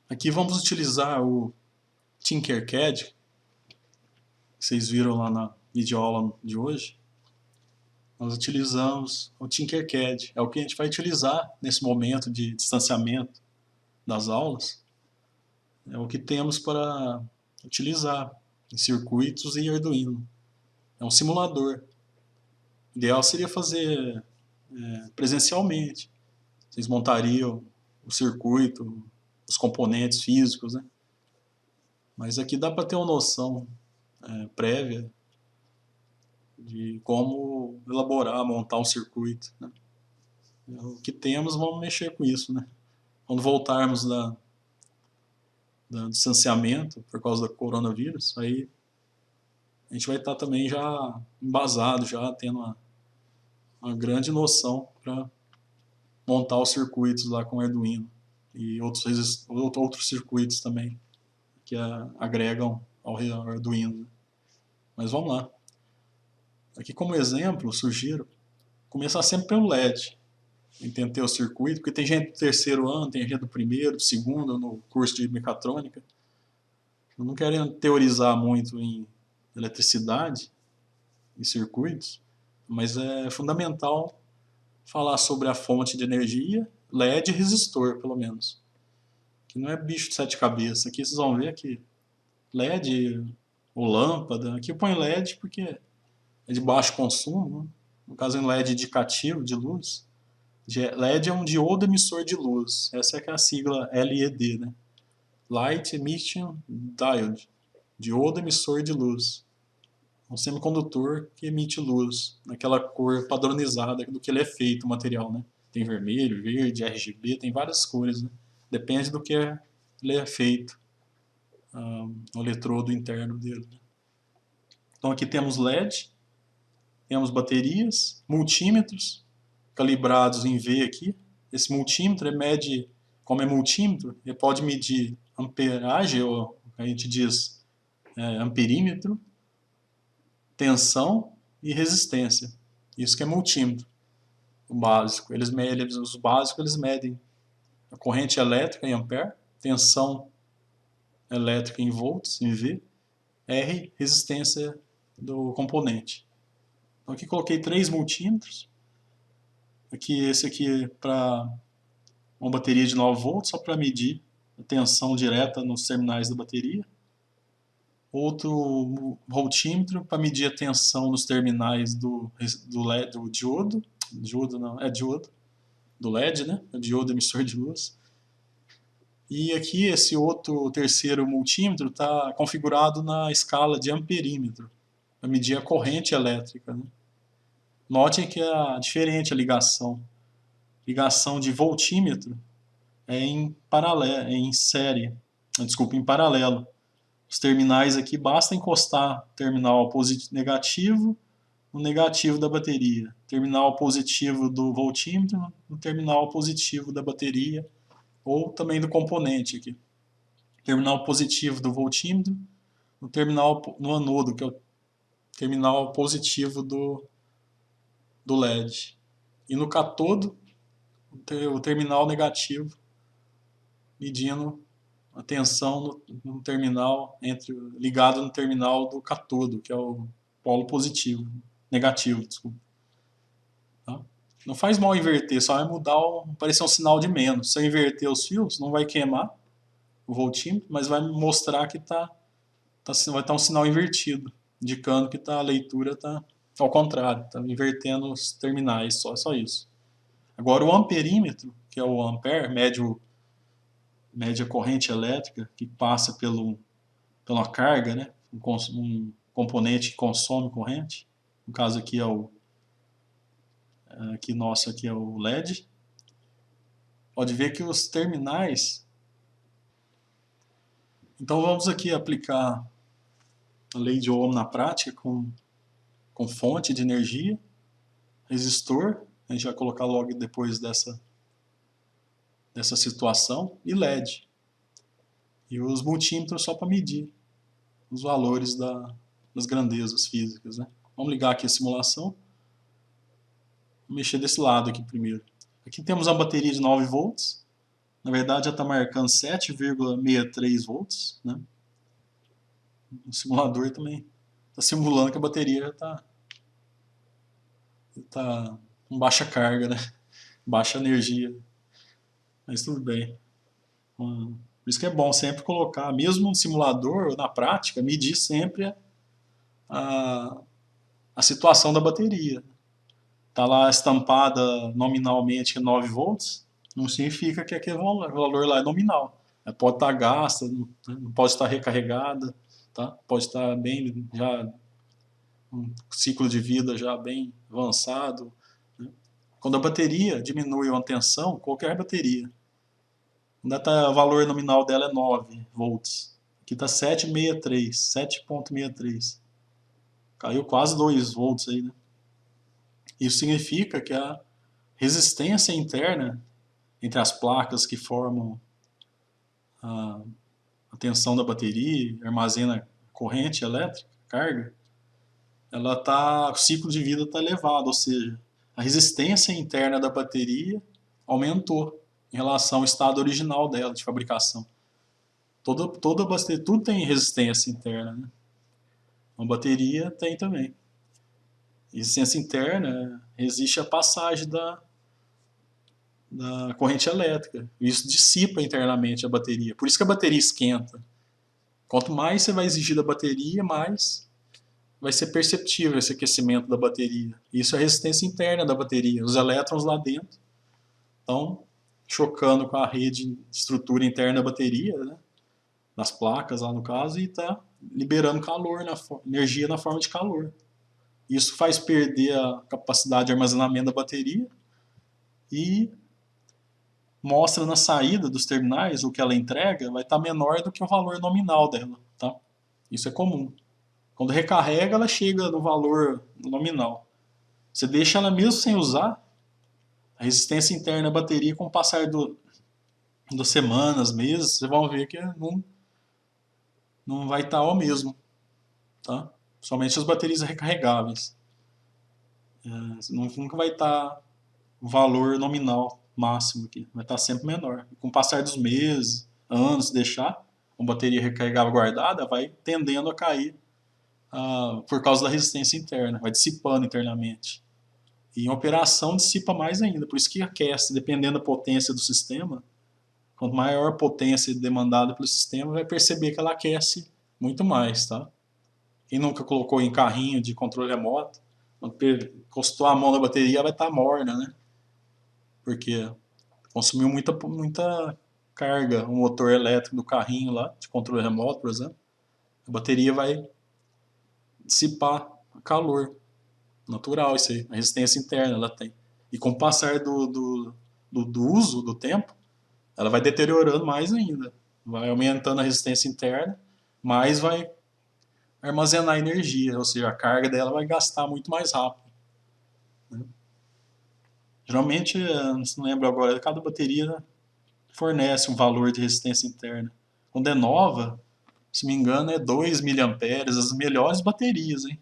Aqui vamos utilizar o Tinkercad, que vocês viram lá na videoaula de hoje. Nós utilizamos o Tinkercad, é o que a gente vai utilizar nesse momento de distanciamento das aulas. É o que temos para utilizar em circuitos e Arduino. É um simulador. O ideal seria fazer presencialmente. Vocês montariam o circuito, os componentes físicos, né? Mas aqui dá para ter uma noção prévia de como elaborar, montar um circuito, né? O que temos, vamos mexer com isso, né? Quando voltarmos do distanciamento por causa do coronavírus, aí a gente vai estar também já embasado, já tendo uma grande noção para montar os circuitos lá com Arduino e outros circuitos também que agregam ao Arduino. Mas vamos lá. Aqui como exemplo, sugiro começar sempre pelo LED. Entender o circuito, porque tem gente do terceiro ano, tem gente do primeiro, do segundo, no curso de mecatrônica. Eu não quero teorizar muito em eletricidade e circuitos, mas é fundamental falar sobre a fonte de energia, LED e resistor, pelo menos. Que não é bicho de sete cabeças. Aqui vocês vão ver que LED ou lâmpada, aqui eu ponho LED porque é de baixo consumo, né? No caso é um LED indicativo de luz. LED é um diodo emissor de luz. Essa é a sigla LED, né? Light Emission Diode. Diodo emissor de luz. Um semicondutor que emite luz naquela cor padronizada do que ele é feito, o material, né? Tem vermelho, verde, RGB, tem várias cores, né? Depende do que ele é feito, o eletrodo interno dele. Então aqui temos LED, temos baterias, multímetros, calibrados em V aqui. Esse multímetro mede, como é multímetro, ele pode medir amperagem, ou a gente diz amperímetro, tensão e resistência. Isso que é multímetro, o básico. Os básicos eles medem a corrente elétrica em ampere, tensão elétrica em volts, em V, R, resistência do componente. Então aqui coloquei 3 multímetros. Esse aqui é para uma bateria de 9 volts, só para medir a tensão direta nos terminais da bateria. Outro voltímetro para medir a tensão nos terminais do diodo. Diodo não, é diodo. Do LED, né? O diodo emissor de luz. E aqui esse terceiro multímetro está configurado na escala de amperímetro, para medir a corrente elétrica, né? Notem que é diferente a ligação. Ligação de voltímetro é em paralelo, em paralelo. Os terminais aqui basta encostar o terminal negativo no negativo da bateria, terminal positivo do voltímetro no terminal positivo da bateria ou também do componente aqui. Terminal positivo do voltímetro no anodo, que é o terminal positivo do LED. E no catodo, o terminal negativo, medindo a tensão no terminal, ligado no terminal do catodo, que é o polo positivo, negativo, desculpa. Tá? Não faz mal inverter, só vai mudar, aparecer um sinal de menos. Se eu inverter os fios, não vai queimar o voltímetro, mas vai mostrar que vai estar um sinal invertido, indicando que a leitura está ao contrário, está invertendo os terminais, só isso. Agora o amperímetro, que é o ampere, mede a corrente elétrica que passa pela carga, né? Um componente que consome corrente. No caso aqui aqui é o LED. Pode ver que os terminais... Então vamos aqui aplicar a lei de Ohm na prática com fonte de energia, resistor, a gente vai colocar logo depois dessa situação, e LED. E os multímetros só para medir os valores das grandezas físicas, né? Vamos ligar aqui a simulação. Vou mexer desse lado aqui primeiro. Aqui temos a bateria de 9 volts. Na verdade já está marcando 7,63 volts, né? O simulador também está simulando que a bateria já está com baixa carga, né? Baixa energia. Mas tudo bem. Por isso que é bom sempre colocar, mesmo no simulador, na prática, medir sempre a, a situação da bateria. Está lá estampada nominalmente 9 volts, não significa que aquele valor lá é nominal. Pode estar gasta, não pode estar recarregada, tá? Pode estar bem, já um ciclo de vida já bem avançado. Né? Quando a bateria diminui uma tensão, qualquer bateria, ainda tá, o valor nominal dela é 9 volts. Aqui está 7,63. Caiu quase 2 volts aí, né? Isso significa que a resistência interna entre as placas que formam a, a tensão da bateria, armazena corrente elétrica, carga, o ciclo de vida está elevado, ou seja, a resistência interna da bateria aumentou em relação ao estado original dela de fabricação. Toda bateria, tudo tem resistência interna, né? Uma bateria tem também. Resistência interna resiste à passagem da corrente elétrica. Isso dissipa internamente a bateria. Por isso que a bateria esquenta. Quanto mais você vai exigir da bateria, mais vai ser perceptível esse aquecimento da bateria. Isso é a resistência interna da bateria. Os elétrons lá dentro estão chocando com a rede de estrutura interna da bateria, né? Das placas lá no caso, e está liberando calor, energia na forma de calor. Isso faz perder a capacidade de armazenamento da bateria e mostra na saída dos terminais o que ela entrega vai estar menor do que o valor nominal dela, tá? Isso é comum. Quando recarrega, ela chega no valor nominal. Você deixa ela mesmo sem usar, a resistência interna da bateria, com o passar das semanas, meses, vocês vão ver que não vai estar o mesmo, tá? Somente as baterias recarregáveis. Nunca vai estar o valor nominal máximo aqui, vai estar sempre menor. Com o passar dos meses, anos, se deixar uma bateria recarregável guardada, vai tendendo a cair por causa da resistência interna, vai dissipando internamente. E em operação dissipa mais ainda, por isso que aquece, dependendo da potência do sistema, quanto maior a potência demandada pelo sistema, vai perceber que ela aquece muito mais, tá? Quem nunca colocou em carrinho de controle remoto, quando encostou a mão na bateria, vai estar morna, né? Porque consumiu muita carga, o motor elétrico do carrinho lá, de controle remoto, por exemplo. A bateria vai dissipar calor. Natural isso aí, a resistência interna ela tem. E com o passar do uso, do tempo, ela vai deteriorando mais ainda. Vai aumentando a resistência interna, mas vai armazenar energia, ou seja, a carga dela vai gastar muito mais rápido. Né? Geralmente, não lembro agora, cada bateria fornece um valor de resistência interna. Quando é nova, se me engano, é 2 miliamperes, as melhores baterias, hein?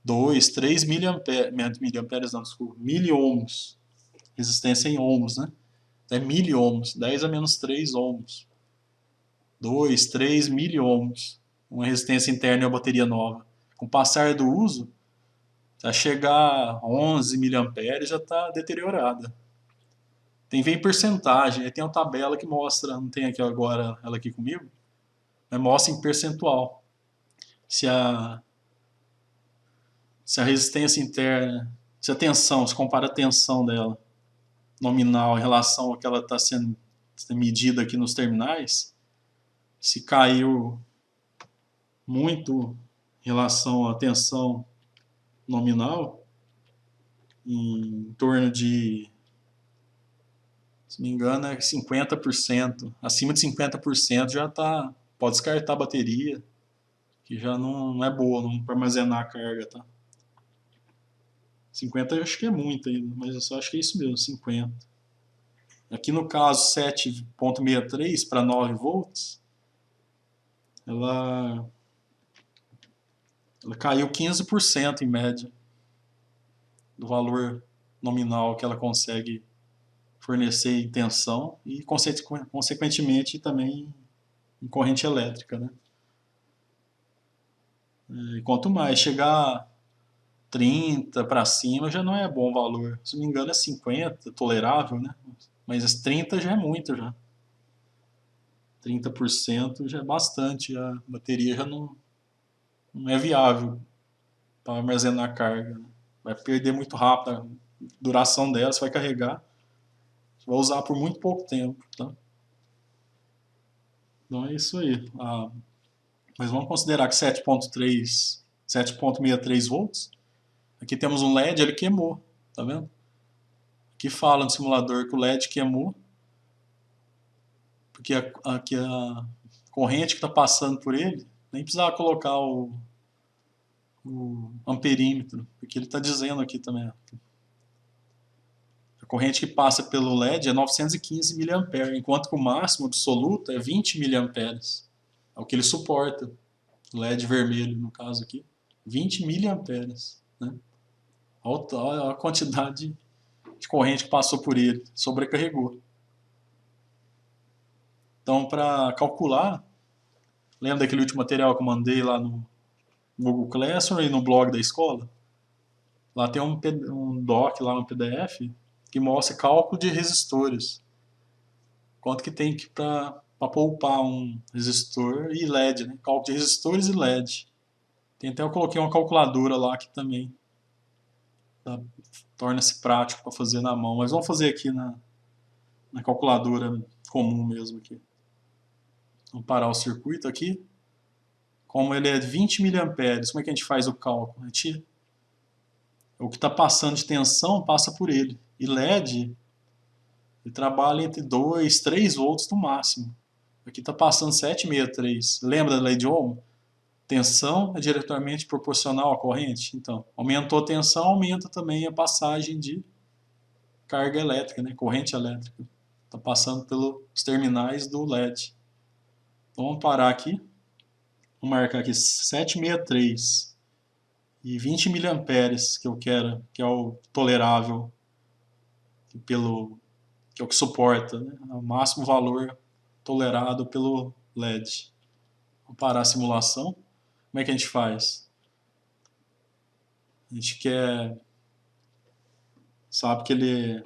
2, 3 miliamperes não, desculpa, miliohms. Resistência em ohms, né? É miliohms, 10 a menos 3 ohms. 2, 3 miliohms. Uma resistência interna em uma bateria nova. Com o passar do uso, vai chegar a 11 miliamperes, já está deteriorada. Vem porcentagem, aí tem uma tabela que mostra, não tem aqui agora ela aqui comigo, mas mostra em percentual. Se a resistência interna, se a tensão, se compara a tensão dela nominal em relação ao que ela está sendo medida aqui nos terminais, se caiu muito em relação à tensão nominal, em torno de, se não me engano, é 50%. Acima de 50% já tá, pode descartar a bateria, que já não é boa para armazenar a carga, tá? 50 eu acho que é muito ainda, mas eu só acho que é isso mesmo, 50. Aqui no caso 7,63 para 9 volts, ela caiu 15% em média do valor nominal que ela consegue fornecer em tensão e, consequentemente, também em corrente elétrica, né? E quanto mais chegar 30 para cima já não é bom valor. Se não me engano é 50, tolerável, né? Mas as 30 já é muito já. 30% já é bastante, a bateria já não é viável para armazenar carga, né? Vai perder muito rápido a duração dela, você vai carregar, você vai usar por muito pouco tempo, tá? Então é isso aí. Mas vamos considerar que 7.63 volts. Aqui temos um LED, ele queimou, tá vendo? Aqui fala no simulador que o LED queimou, porque aqui a corrente que está passando por ele, nem precisava colocar o amperímetro, porque ele está dizendo aqui também. A corrente que passa pelo LED é 915 mA, enquanto que o máximo absoluto é 20 mA. É o que ele suporta. O LED vermelho, no caso aqui. 20 mA. Né? Olha a quantidade de corrente que passou por ele. Sobrecarregou. Então, para calcular, lembra daquele último material que eu mandei lá no Google Classroom e no blog da escola? Lá tem um doc, lá no PDF, que mostra cálculo de resistores. Quanto que tem para poupar um resistor e LED, né? Cálculo de resistores e LED. Eu coloquei uma calculadora lá que também torna-se prático para fazer na mão. Mas vamos fazer aqui na calculadora comum mesmo aqui. Vamos parar o circuito aqui. Como ele é 20 mA, como é que a gente faz o cálculo? O que está passando de tensão passa por ele. E LED, ele trabalha entre 2, 3 volts no máximo. Aqui está passando 763. Lembra da lei de Ohm? Tensão é diretamente proporcional à corrente. Então, aumentou a tensão, aumenta também a passagem de carga elétrica, né? Corrente elétrica. Está passando pelos terminais do LED. Então, vamos parar aqui. Vamos marcar aqui 763 e 20 mA que eu quero, que é o tolerável, que é o que suporta, né? O máximo valor tolerado pelo LED. Vamos parar a simulação. Como é que a gente faz? A gente sabe que ele...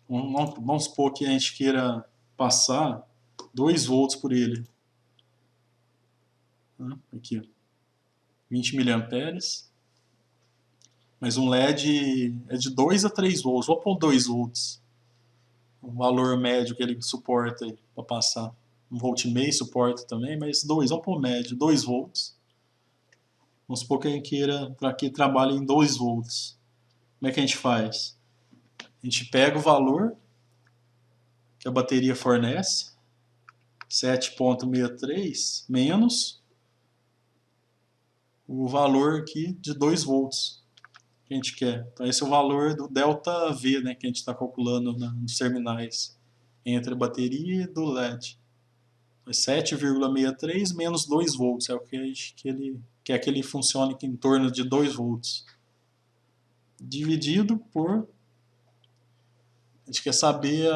Vamos supor que a gente queira passar 2 volts por ele. Aqui, 20 miliamperes. Mas um LED é de 2 a 3 volts. Vou pôr 2 volts. O valor médio que ele suporta para passar. 1,5 V suporta também, mas 2. Vamos pôr médio, 2 volts. Vamos supor que a gente queira para que trabalhe em 2 volts. Como é que a gente faz? A gente pega o valor que a bateria fornece, 7.63, menos o valor aqui de 2 volts que a gente quer. Então esse é o valor do ΔV, né, que a gente está calculando nos terminais entre a bateria e do LED. 7,63 menos 2 volts, é o que ele quer que ele funcione em torno de 2 volts. Dividido por... A gente quer saber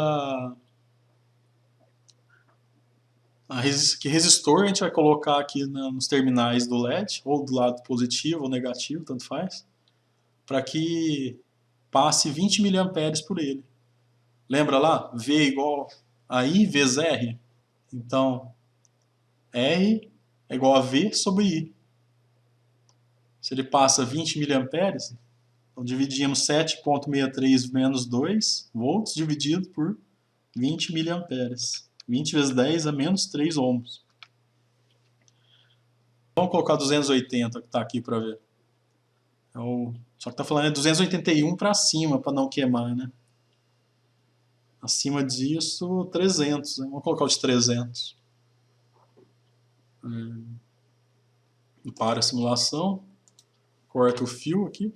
que resistor a gente vai colocar aqui nos terminais do LED, ou do lado positivo ou negativo, tanto faz, para que passe 20 mA por ele. Lembra lá? V igual a I vezes R. Então, R é igual a V sobre I. Se ele passa 20 mA, então dividimos 7.63 menos 2 volts dividido por 20 mA. 20 vezes 10 a menos 3 ohms. Vamos colocar 280 que está aqui para ver. Só que está falando 281 para cima, para não queimar, né? Acima disso, 300. Né? Vamos colocar os 300. Para a simulação. Corta o fio aqui.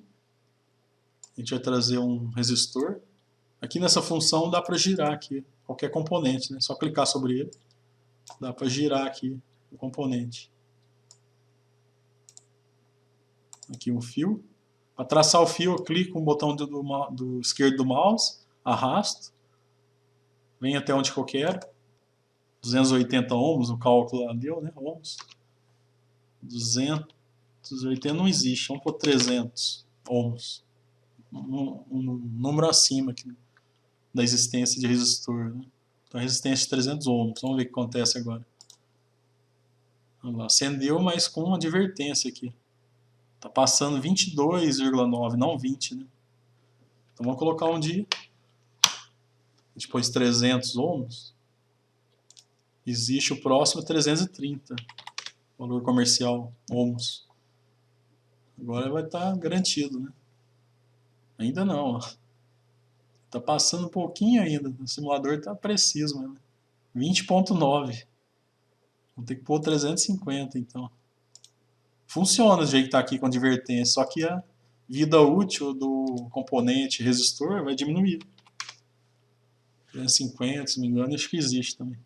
A gente vai trazer um resistor. Aqui nessa função dá para girar aqui qualquer componente, né? Só clicar sobre ele. Dá para girar aqui o componente. Aqui um fio. Para traçar o fio, eu clico com o botão do esquerdo do mouse, arrasto, vem até onde que eu quero, 280 ohms, o cálculo lá deu, né, ohms, 280 não existe, vamos por 300 ohms, um número acima aqui da existência de resistor, né? Então a resistência de 300 ohms, vamos ver o que acontece agora. Vamos lá, acendeu, mas com uma advertência aqui. Está passando 22,9, não 20, né? Então vamos colocar um dia, depois 300 ohms, existe o próximo 330, valor comercial, ohms. Agora vai estar garantido, né? Ainda não, ó. Tá passando um pouquinho ainda, o simulador está preciso, né? 20,9. Vou ter que pôr 350, então. Funciona do jeito que está aqui com advertência, só que a vida útil do componente resistor vai diminuir. 350, se não me engano, acho que existe também.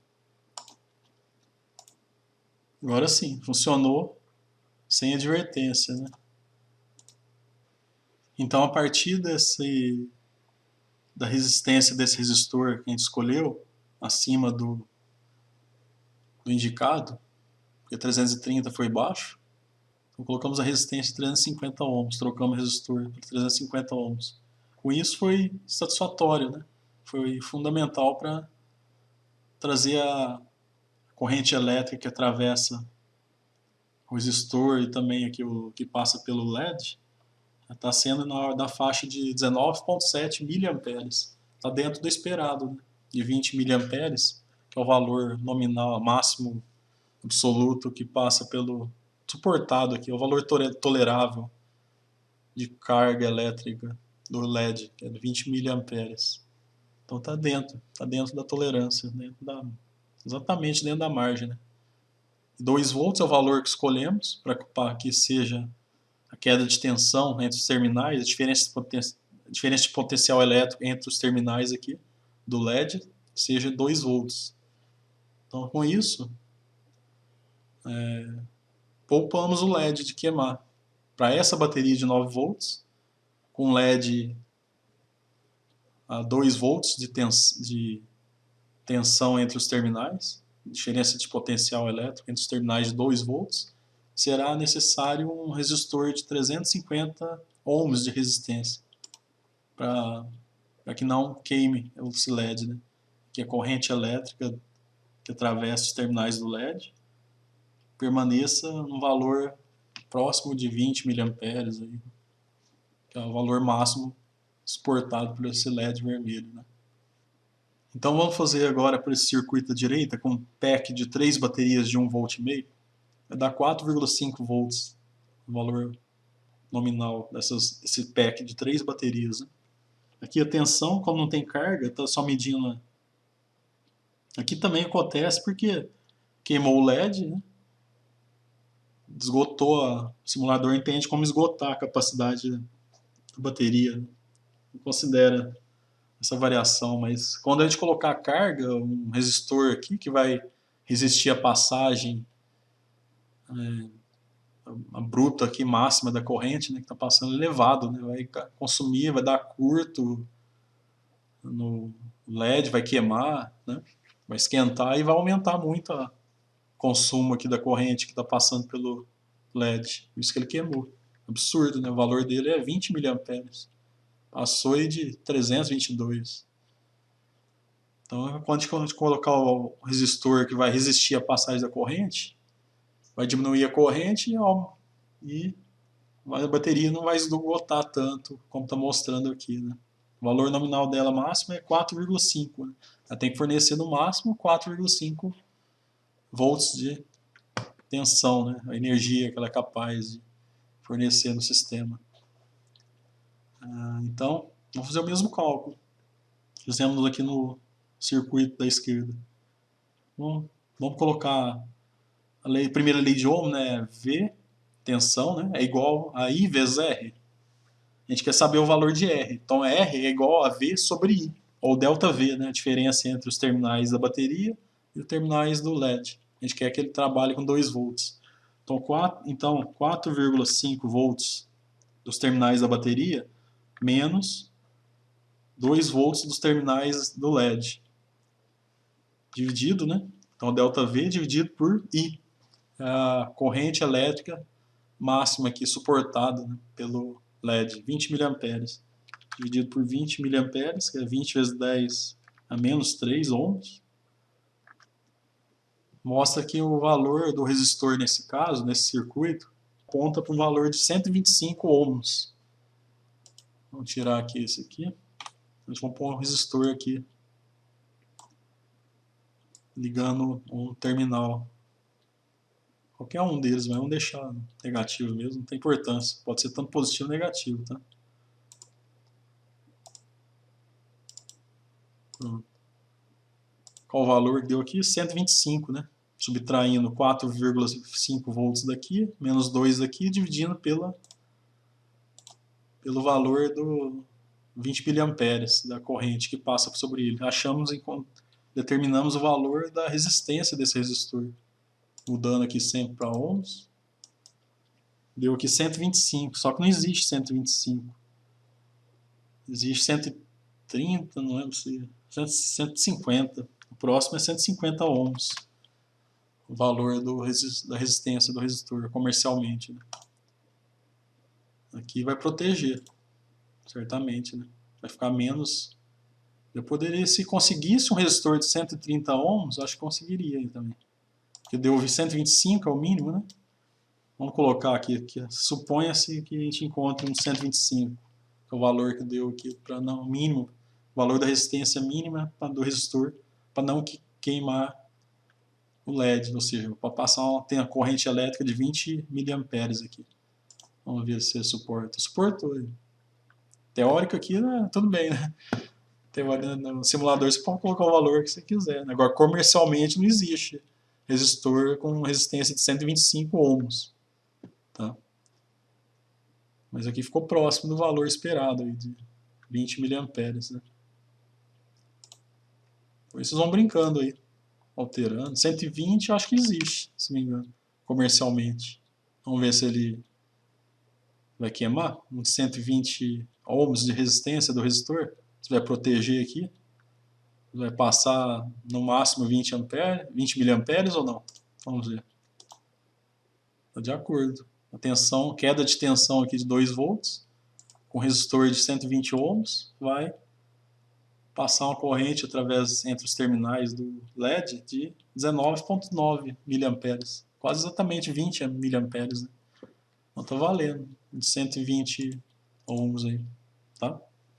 Agora sim, funcionou sem advertência, né? Então, a partir da resistência desse resistor que a gente escolheu, acima do indicado, porque 330 foi baixo, então colocamos a resistência de 350 ohms, trocamos o resistor por 350 ohms. Com isso foi satisfatório, né? Foi fundamental para trazer a corrente elétrica que atravessa o resistor e também aqui o que passa pelo LED, está sendo da faixa de 19,7 mA. Está dentro do esperado, né? De 20 mA, que é o valor nominal máximo absoluto que passa pelo suportado aqui, é o valor tolerável de carga elétrica do LED, que é de 20 mA. Então está dentro da tolerância, exatamente dentro da margem, né? 2 volts é o valor que escolhemos para que seja a queda de tensão entre os terminais, a diferença de potencial elétrico entre os terminais aqui do LED seja 2 volts. Então, com isso, poupamos o LED de queimar. Para essa bateria de 9 volts, com LED a 2 volts de tensão entre os terminais, diferença de potencial elétrico entre os terminais de 2 volts, será necessário um resistor de 350 ohms de resistência para que não queime esse LED, né? Que a corrente elétrica que atravessa os terminais do LED permaneça no valor próximo de 20 mA, aí, que é o valor máximo suportado por esse LED vermelho, né? Então vamos fazer agora para esse circuito à direita com um pack de 3 baterias de 1,5 volt, vai dar 4,5 volts, o valor nominal desse pack de 3 baterias, né? Aqui a tensão, como não tem carga, está só medindo. Aqui também acontece porque queimou o LED, né? Esgotou, o simulador entende como esgotar a capacidade da bateria, né? Não considera essa variação, mas quando a gente colocar a carga, um resistor aqui que vai resistir à passagem a bruta aqui máxima da corrente, né, que está passando elevado, né, vai consumir, vai dar curto no LED, vai queimar, né, vai esquentar e vai aumentar muito o consumo aqui da corrente que está passando pelo LED. Por isso que ele queimou. Absurdo, né? O valor dele é 20 mA. Passou aí de 322. Então, quando a gente colocar o resistor que vai resistir à passagem da corrente, vai diminuir a corrente e a bateria não vai esgotar tanto como está mostrando aqui, né? O valor nominal dela máximo é 4,5. Né? Ela tem que fornecer no máximo 4,5 volts de tensão, né? A energia que ela é capaz de fornecer no sistema. Então, vamos fazer o mesmo cálculo. Fizemos aqui no circuito da esquerda. Vamos colocar a primeira lei de Ohm, né? V, tensão, né? É igual a I vezes R. A gente quer saber o valor de R. Então, R é igual a V sobre I, ou ΔV, né? A diferença entre os terminais da bateria e os terminais do LED. A gente quer que ele trabalhe com 2 volts. Então, 4,5 volts dos terminais da bateria menos 2 volts dos terminais do LED. Dividido, né? Então, ΔV dividido por I. A corrente elétrica máxima aqui suportada, né, pelo LED, 20 mA. Dividido por 20 mA, que é 20 vezes 10 a menos 3 ohms. Mostra que o valor do resistor nesse caso, nesse circuito, aponta para um valor de 125 ohms. Vamos tirar aqui esse aqui. Nós vamos pôr um resistor aqui, ligando um terminal. Qualquer um deles, mas vamos deixar negativo mesmo, não tem importância. Pode ser tanto positivo ou negativo, tá? Pronto. Qual o valor que deu aqui? 125, né? Subtraindo 4,5 volts daqui, menos 2 daqui, dividindo pelo valor do 20 mA da corrente que passa sobre ele. Determinamos o valor da resistência desse resistor. Mudando aqui sempre para ohms. Deu aqui 125, só que não existe 125. Existe 130, não lembro se... 150. O próximo é 150 ohms. O valor da resistência do resistor comercialmente, né? Aqui vai proteger, certamente, né? Vai ficar menos. Eu poderia, se conseguisse um resistor de 130 ohms, acho que conseguiria aí também. Porque deu 125 é o mínimo, né? Vamos colocar aqui, suponha-se que a gente encontre um 125, que é o valor que deu aqui para não mínimo, o valor da resistência mínima do resistor para não queimar o LED, ou seja, para passar tem a corrente elétrica de 20 mA aqui. Vamos ver se suporta. Suportou. Teórico aqui, né? Tudo bem, né? No simulador você pode colocar o valor que você quiser, né? Agora, comercialmente não existe resistor com resistência de 125 ohms. Tá? Mas aqui ficou próximo do valor esperado, aí, de 20 mA. Né? Então, vocês vão brincando aí, alterando. 120 acho que existe, se não me engano, comercialmente. Vamos ver se ele vai queimar. Uns 120 ohms de resistência do resistor. Você vai proteger aqui. Vai passar no máximo 20 mA ou não? Vamos ver. Está de acordo. A tensão, queda de tensão aqui de 2 volts, com resistor de 120 ohms, vai passar uma corrente entre os terminais do LED de 19,9 mA. Quase exatamente 20 mA. Né? Então está valendo. De 120 ohms aí. Tá?